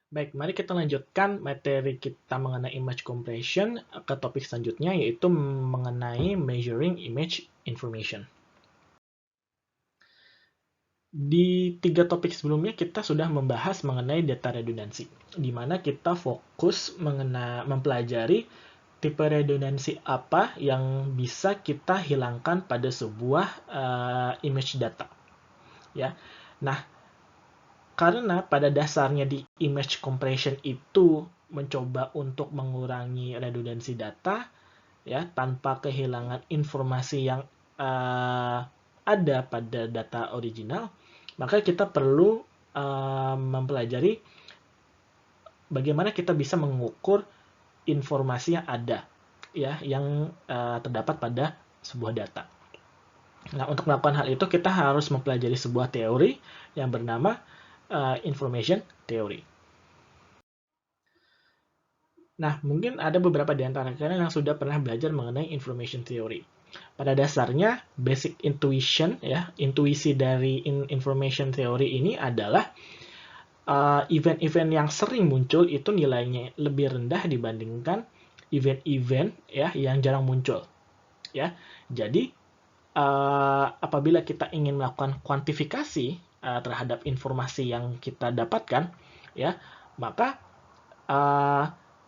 Baik, mari kita lanjutkan materi kita mengenai image compression ke topik selanjutnya, yaitu mengenai measuring image information. Di 3 topik sebelumnya kita sudah membahas mengenai data redundancy, di mana kita fokus mempelajari tipe redundansi apa yang bisa kita hilangkan pada sebuah image data. Ya, nah karena pada dasarnya di image compression itu mencoba untuk mengurangi redundansi data ya tanpa kehilangan informasi yang ada pada data original, maka kita perlu mempelajari bagaimana kita bisa mengukur informasi yang ada ya yang terdapat pada sebuah data. Nah, untuk melakukan hal itu kita harus mempelajari sebuah teori yang bernama information theory. Nah, mungkin ada beberapa di antara kalian yang sudah pernah belajar mengenai information theory. Pada dasarnya, basic intuition, ya, intuisi dari information theory ini adalah event-event yang sering muncul itu nilainya lebih rendah dibandingkan event-event ya yang jarang muncul. Ya, jadi apabila kita ingin melakukan kuantifikasi terhadap informasi yang kita dapatkan, ya, maka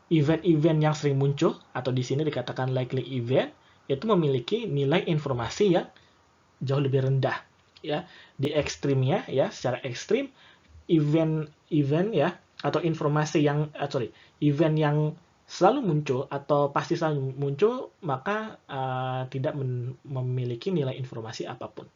event-event yang sering muncul atau di sini dikatakan likely event itu memiliki nilai informasi yang jauh lebih rendah. Ya, di ekstrimnya ya, secara ekstrim event-event ya atau informasi yang event yang selalu muncul atau pasti selalu muncul maka tidak memiliki nilai informasi apapun.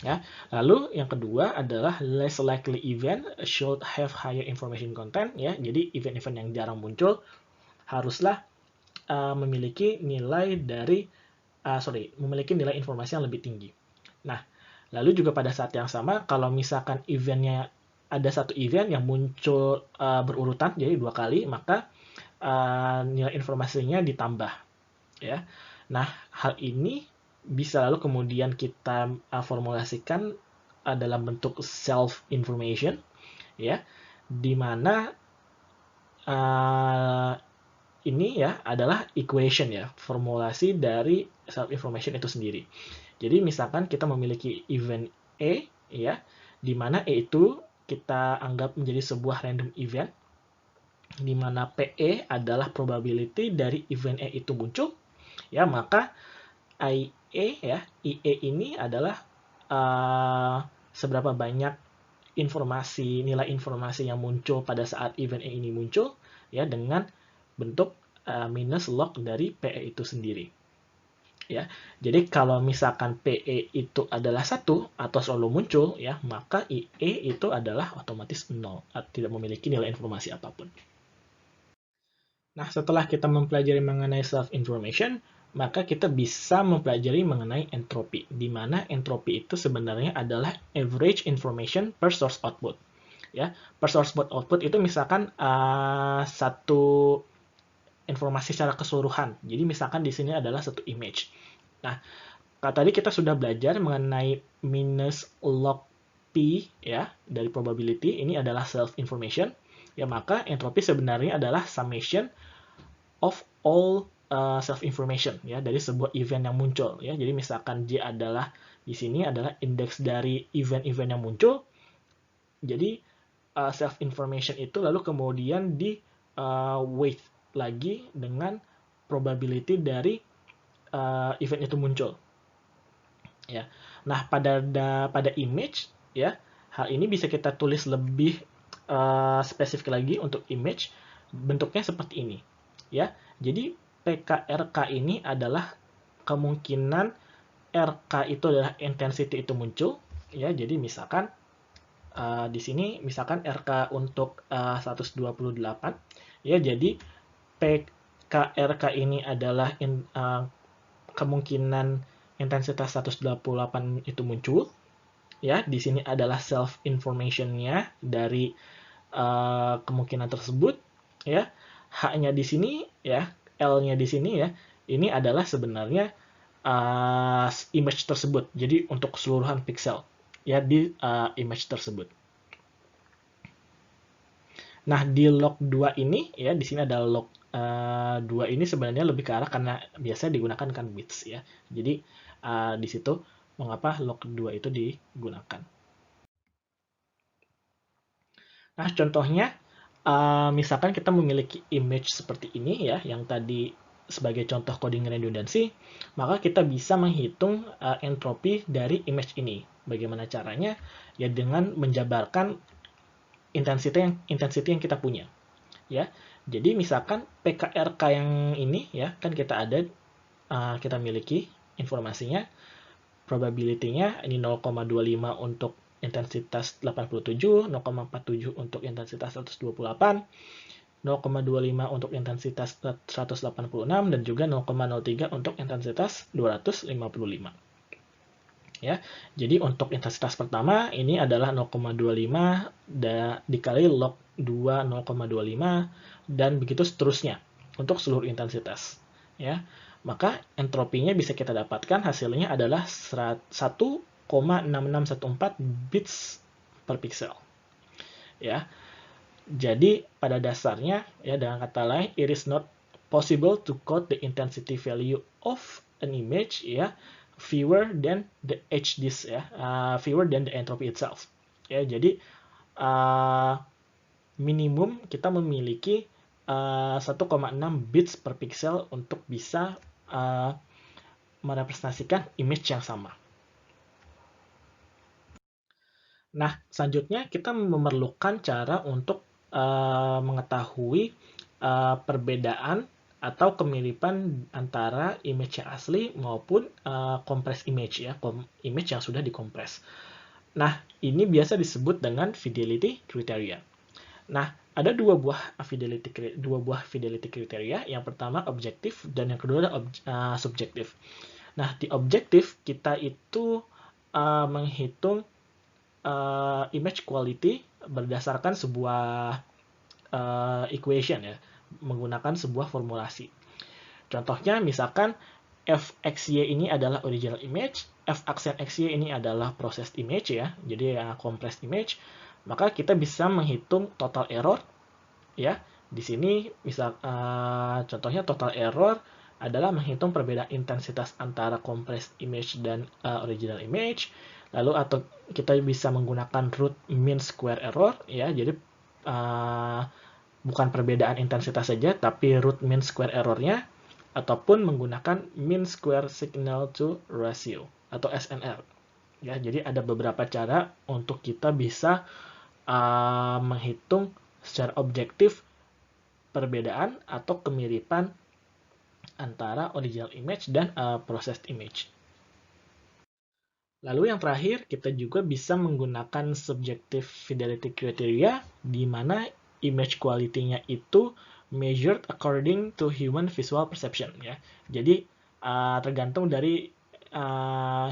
Ya. Lalu yang kedua adalah less likely event should have higher information content ya. Jadi event-event yang jarang muncul haruslah memiliki nilai dari memiliki nilai informasi yang lebih tinggi. Nah, lalu juga pada saat yang sama kalau misalkan eventnya ada satu event yang muncul berurutan jadi 2 kali, maka nilai informasinya ditambah ya. Nah, hal ini bisa lalu kemudian kita formulasikan dalam bentuk self information ya, di mana ini ya adalah equation ya, formulasi dari self information itu sendiri. Jadi misalkan kita memiliki event E ya, di mana E itu kita anggap menjadi sebuah random event, di mana PE adalah probability dari event E itu muncul, ya maka IE ya, IE ini adalah seberapa banyak nilai informasi yang muncul pada saat event E ini muncul, ya dengan bentuk minus log dari PE itu sendiri. Ya, jadi kalau misalkan PE itu adalah 1 atau selalu muncul, ya maka IE itu adalah otomatis 0, tidak memiliki nilai informasi apapun. Nah, setelah kita mempelajari mengenai self-information, maka kita bisa mempelajari mengenai entropi, di mana entropi itu sebenarnya adalah average information per source output. Ya, per source output itu misalkan satu informasi secara keseluruhan. Jadi misalkan di sini adalah satu image. Nah, tadi kita sudah belajar mengenai minus log P ya dari probability, ini adalah self information. Ya, maka entropi sebenarnya adalah summation of all self information ya dari sebuah event yang muncul ya. Jadi misalkan J adalah di sini adalah indeks dari event-event yang muncul. Jadi self information itu lalu kemudian di weight lagi dengan probability dari event itu muncul. Ya. Nah, pada image ya, hal ini bisa kita tulis lebih spesifik lagi untuk image, bentuknya seperti ini. Ya. Jadi PKRK ini adalah kemungkinan RK itu adalah intensity itu muncul ya. Jadi misalkan di sini misalkan RK untuk 128 ya. Jadi PKRK ini adalah kemungkinan intensitas 128 itu muncul ya. Di sini adalah self information-nya dari kemungkinan tersebut ya. H-nya di sini ya, L-nya di sini ya. Ini adalah sebenarnya image tersebut. Jadi untuk keseluruhan pixel ya di image tersebut. Nah, di log 2 ini ya, di sini ada log 2 ini sebenarnya lebih ke arah karena biasanya digunakan kan bits ya. Jadi di situ mengapa log 2 itu digunakan. Nah, contohnya misalkan kita memiliki image seperti ini ya, yang tadi sebagai contoh coding redundancy, maka kita bisa menghitung entropi dari image ini. Bagaimana caranya? Ya dengan menjabarkan intensity yang kita punya. Ya, jadi misalkan PKRK yang ini ya, kan kita miliki informasinya, probability-nya ini 0,25 untuk intensitas 87, 0,47 untuk intensitas 128, 0,25 untuk intensitas 186, dan juga 0,03 untuk intensitas 255. Ya, jadi untuk intensitas pertama ini adalah 0,25 dikali log 2 0,25 dan begitu seterusnya untuk seluruh intensitas. Ya, maka entropinya bisa kita dapatkan hasilnya adalah 1,6614 bits per pixel. Ya, jadi pada dasarnya ya dengan kata lain it is not possible to code the intensity value of an image ya fewer than the HDs ya, fewer than the entropy itself. Ya, jadi minimum kita memiliki 1,6 bits per pixel untuk bisa merepresentasikan image yang sama. Nah, selanjutnya kita memerlukan cara untuk mengetahui perbedaan atau kemiripan antara image yang asli maupun compressed image ya, image yang sudah dikompres. Nah, ini biasa disebut dengan fidelity criteria. Nah, ada dua buah fidelity criteria. Yang pertama objektif dan yang kedua adalah subjektif. Nah, di objektif kita itu menghitung image quality berdasarkan sebuah equation ya, menggunakan sebuah formulasi. Contohnya misalkan fxy ini adalah original image, f aksen xy ini adalah processed image ya, jadi compressed image, maka kita bisa menghitung total error ya. Di sini misal contohnya total error adalah menghitung perbedaan intensitas antara compressed image dan original image. Lalu atau kita bisa menggunakan root mean square error ya. Jadi bukan perbedaan intensitas saja, tapi root mean square errornya, ataupun menggunakan mean square signal to ratio atau SNR. Ya, jadi ada beberapa cara untuk kita bisa menghitung secara objektif perbedaan atau kemiripan antara original image dan processed image. Lalu yang terakhir, kita juga bisa menggunakan subjective fidelity criteria, di mana image quality-nya itu measured according to human visual perception. Ya. Jadi, tergantung dari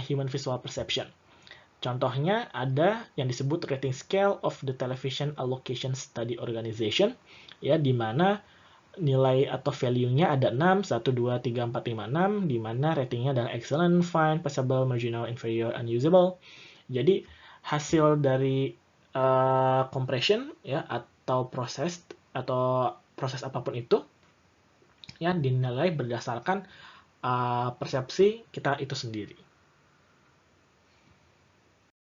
human visual perception. Contohnya ada yang disebut rating scale of the Television Allocation Study Organization, ya, di mana nilai atau value-nya ada 6, 1, 2, 3, 4, 5, 6, di mana ratingnya adalah excellent, fine, passable, marginal, inferior, unusable. Jadi hasil dari compression ya atau proses apapun itu ya dinilai berdasarkan persepsi kita itu sendiri.